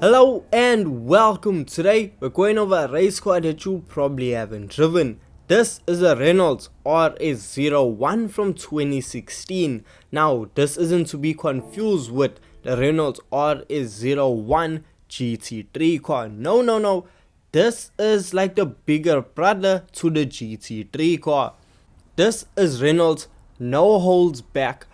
Hello and welcome. Today we're going over a race car that you probably haven't driven. This is a Renault R.S. from 2016. Now this isn't to be confused with the Renault R.S. GT3 car. No. This is like the bigger brother to the GT3 car. This is Renault's no holds back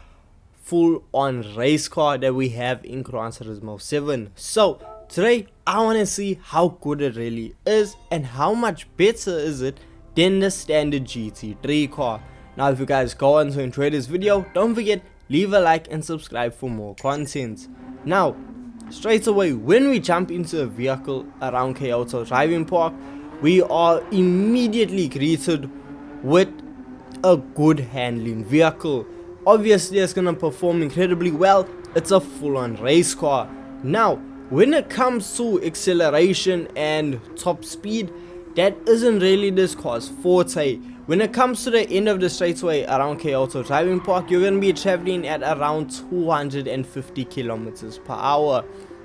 full on race car that we have in Gran Turismo 7. So today I want to see how good it really is and how much better is it than the standard GT3 car. Now if you guys go on to enjoy this video, don't forget leave a like and subscribe for more content. Now straight away when we jump into a vehicle around Kyoto Driving Park, we are immediately greeted with a good handling vehicle. Obviously it's gonna perform incredibly well. It's a full-on race car. Now when it comes to acceleration and top speed, that isn't really this car's forte. When it comes to the end of the straightaway around Kyoto Driving Park, you're gonna be traveling at around 250 kilometers per hour.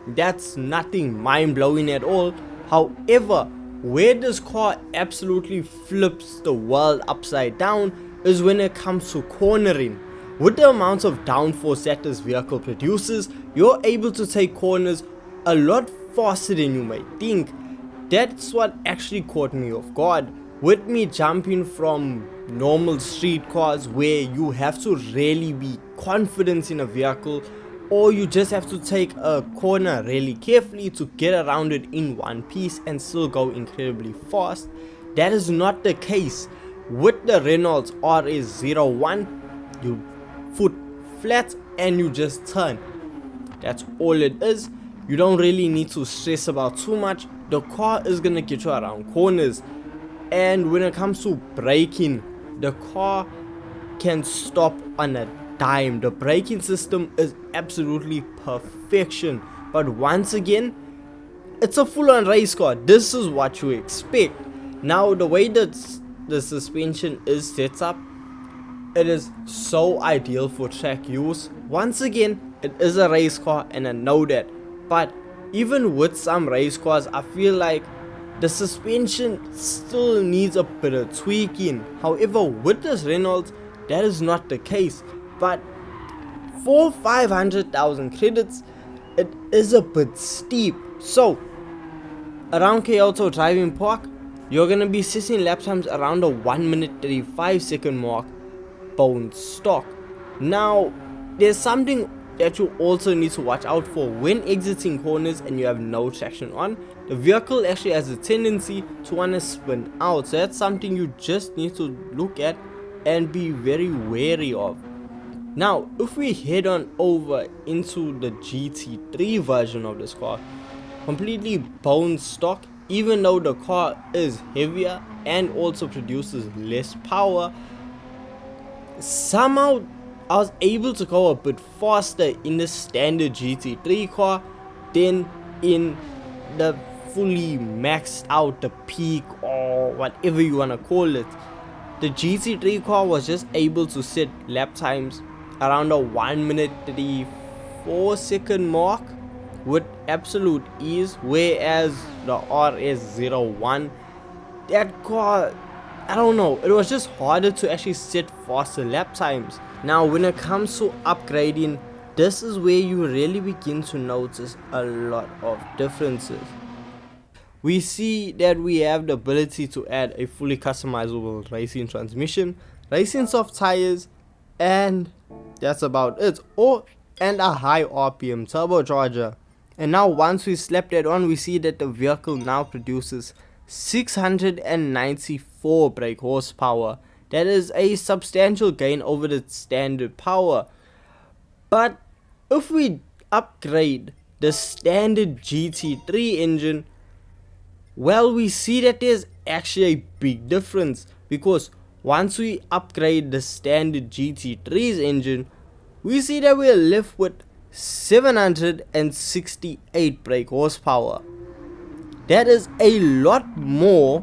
That's nothing mind-blowing at all. However, where this car absolutely flips the world upside down is when it comes to cornering. With the amount of downforce that this vehicle produces, you're able to take corners a lot faster than you might think. That's what actually caught me off guard. With me jumping from normal street cars where you have to really be confident in a vehicle, or you just have to take a corner really carefully to get around it in one piece and still go incredibly fast, that is not the case. With the Renault R.S. you foot flat and you just turn. That's all it is. You don't really need to stress about too much. The car is gonna get you around corners, and when it comes to braking, the car can stop on a dime. The braking system is absolutely perfection. But once again, it's a full-on race car. This is what you expect. Now the way that the suspension is set up, it is so ideal for track use. Once again, it is a race car and I know that, but even with some race cars, I feel like the suspension still needs a bit of tweaking. However, with this Renault, that is not the case. But for 500,000 credits, it is a bit steep. So around Kyoto Driving Park, you're gonna be setting lap times around the 1 minute 35 second mark, bone stock. Now there's something that you also need to watch out for when exiting corners and you have no traction on. The vehicle actually has a tendency to want to spin out, so that's something you just need to look at and be very wary of. Now if we head on over into the GT3 version of this car, completely bone stock, even though the car is heavier and also produces less power, somehow I was able to go a bit faster in the standard GT3 car than in the fully maxed out, the peak, or whatever you wanna call it. The GT3 car was just able to set lap times around the 1 minute 34 second mark with absolute ease, whereas the RS01, that car, I don't know, it was just harder to actually set faster lap times. Now when it comes to upgrading, this is where you really begin to notice a lot of differences. We see that we have the ability to add a fully customizable racing transmission, racing soft tires, and that's about it. And a high RPM turbocharger. And now once we slap that on, we see that the vehicle now produces 694 brake horsepower. That is a substantial gain over the standard power. But if we upgrade the standard GT3 engine, well, we see that there's actually a big difference, because once we upgrade the standard GT3's engine, we see that we're left with 768 brake horsepower. That is a lot more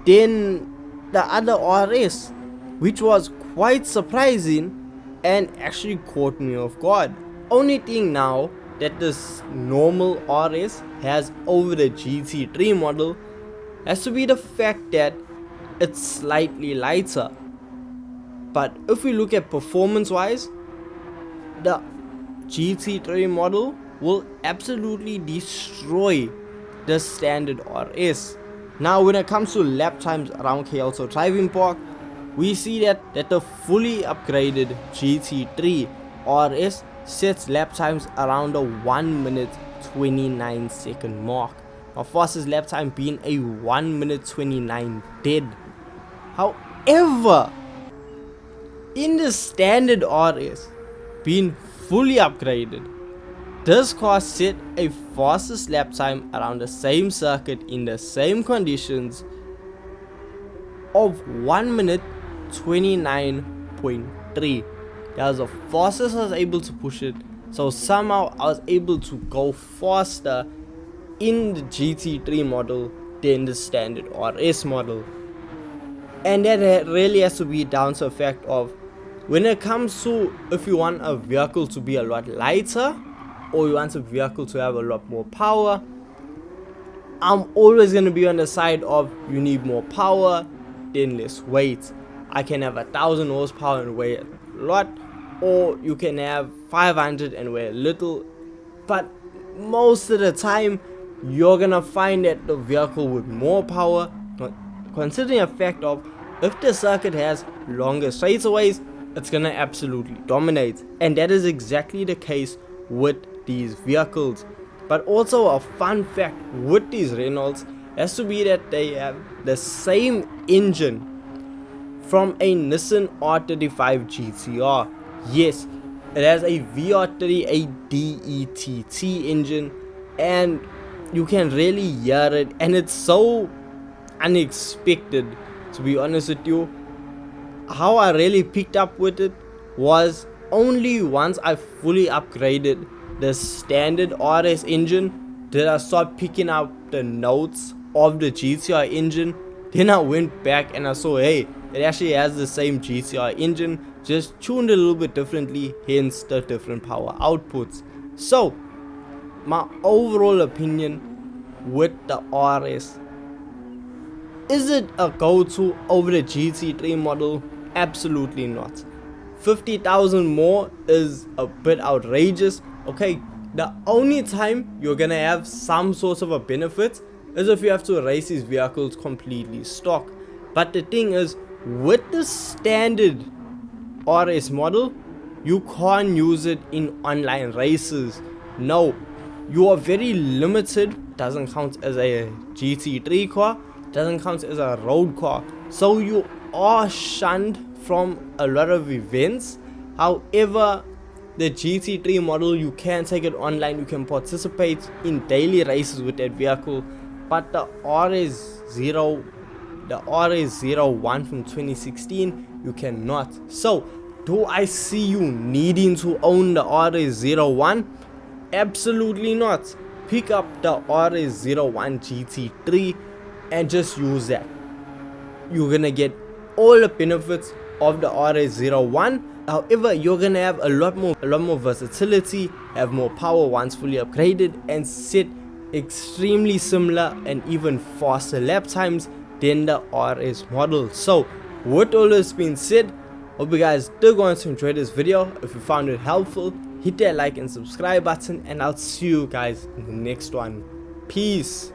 than the other RS, which was quite surprising and actually caught me off guard. Only thing now that this normal RS has over the GT3 model has to be the fact that it's slightly lighter. But if we look at performance wise, the GT3 model will absolutely destroy the standard RS. Now when it comes to lap times around KL driving park, we see that the fully upgraded GT3 RS sets lap times around the 1 minute 29 second mark. Our fastest lap time being a 1 minute 29 dead. However, in the standard RS being fully upgraded, this car set a fastest lap time around the same circuit in the same conditions of 1 minute 29.3. That was the fastest I was able to push it. So somehow I was able to go faster in the GT3 model than the standard RS model. And that really has to be down to the fact of, when it comes to if you want a vehicle to be a lot lighter or you want a vehicle to have a lot more power, I'm always going to be on the side of you need more power then less weight. I can have 1,000 horsepower and weigh a lot, or you can have 500 and weigh a little, but most of the time you're gonna find that the vehicle with more power, considering the fact of if the circuit has longer straightaways, it's gonna absolutely dominate. And that is exactly the case with these vehicles. But also a fun fact with these Renaults has to be that they have the same engine from a Nissan R35 GTR. Yes, it has a VR30, a DETT engine, and you can really hear it, and it's so unexpected, to be honest with you. How I really picked up with it was only once I fully upgraded the standard RS engine did I start picking up the notes of the GTR engine. Then I went back and I saw, hey, it actually has the same GTR engine, just tuned a little bit differently, hence the different power outputs. So my overall opinion with the RS, is it a go-to over the GT3 model? Absolutely not. 50,000 more is a bit outrageous. Okay, the only time you're gonna have some sort of a benefit is if you have to race these vehicles completely stock. But the thing is, with the standard RS model, you can't use it in online races. No, you are very limited. Doesn't count as a GT3 car, doesn't count as a road car, so you are shunned from a lot of events. However, the GT3 model, you can take it online, you can participate in daily races with that vehicle. But the RS01 from 2016, you cannot. So do I see you needing to own the RS01? Absolutely not. Pick up the RS01 GT3 and just use that. You're gonna get all the benefits of the RS01. However, you're gonna have a lot more versatility, have more power once fully upgraded, and set extremely similar and even faster lap times than the RS model. So with all this being said, hope you guys did going to enjoy this video. If you found it helpful, hit that like and subscribe button, and I'll see you guys in the next one. Peace.